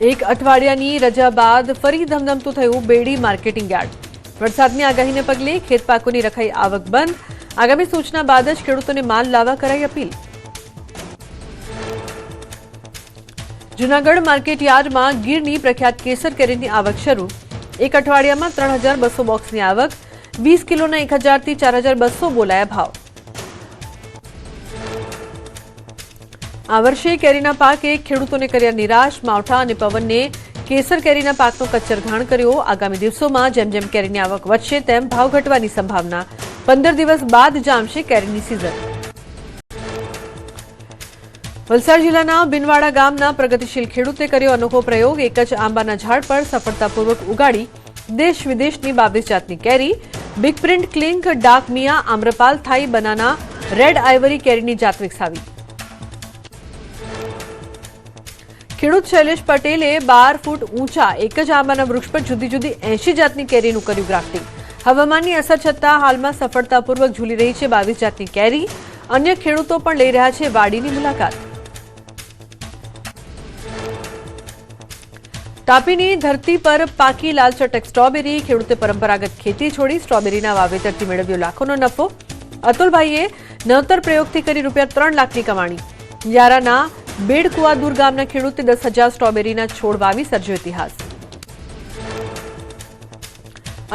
એક અઠવાડિયાની રજા બાદ ફરી ધમધમતું થયું બેડી માર્કેટિંગ યાર્ડ। વરસાદની આગાહીને પગલે ખેતપાકોની રખાઈ આવક બંધ। આગામી સૂચના બાદ જ ખેડૂતોને માલ લાવવા કરાઈ અપીલ। જૂનાગઢ માર્કેટ યાર્ડમાં ગીરની પ્રખ્યાત કેસર કેરીની આવક શરૂ। એક અઠવાડિયામાં 3200 બોક્સની આવક। 20 કિલોના 1000 થી 4200 બોલાયા ભાવ। આ વર્ષે કેરીના પાકે ખેડૂતોને કર્યા નિરાશ। માવઠા અને પવને કેસર કેરીના પાકનો કચ્ચરઘાણ કર્યો। આગામી દિવસોમાં જેમ જેમ કેરીની આવક વધશે તેમ ભાવ ઘટવાની સંભાવના। 15 દિવસ બાદ જામશે કેરીની સિઝન। વલસાડ જિલ્લાના બિનવાડા ગામના પ્રગતિશીલ ખેડૂતે કર્યો અનોખો પ્રયોગ। એક જ આંબાના ઝાડ પર સફળતાપૂર્વક ઉગાડી દેશ વિદેશની 22 જાતની કેરી। બિગ પ્રિન્ટ ક્લિંક, ડાર્ક મિયા, આમ્રપાલ, થાઈ બનાના, રેડ આઇવરી કેરીની જાત વિકસાવી। ખેડૂત શૈલેષ પટેલે 12 ફૂટ ઊંચા એક જ આંબાના વૃક્ષ પર જુદી જુદી 80 જાતની કેરીનું કર્યું ગ્રાફ્ટિંગ। હવામાનની અસર છતાં હાલમાં સફળતાપૂર્વક ઝૂલી રહી છે 22 જાતની કેરી। અન્ય ખેડૂતો પણ લઈ રહ્યા છે વાડીની મુલાકાત। તાપીની ધરતી પર પાકી લાલચટક સ્ટ્રોબેરી। ખેડૂતે પરંપરાગત ખેતી છોડી સ્ટ્રોબેરીના વાવેતરથી મેળવ્યો લાખોનો નફો। અતુલભાઈએ નવતર પ્રયોગથી કરી ₹3 લાખની કમાણી। યારાના બેડકુઆદુર ગામના ખેડૂતે 10,000 સ્ટ્રોબેરીના છોડ વાવી સર્જ્યો ઇતિહાસ।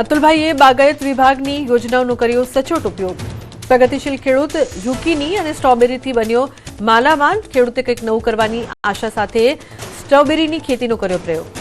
અતુલભાઈએ બાગાયત વિભાગની યોજનાઓનો કર્યો સચોટ ઉપયોગ। પ્રગતિશીલ ખેડૂત ઝુકીની અને સ્ટ્રોબેરીથી બન્યો માલામાલ। ખેડૂતે કંઈક નવું કરવાની આશા સાથે સ્ટ્રોબેરીની ખેતીનો કર્યો પ્રયોગ।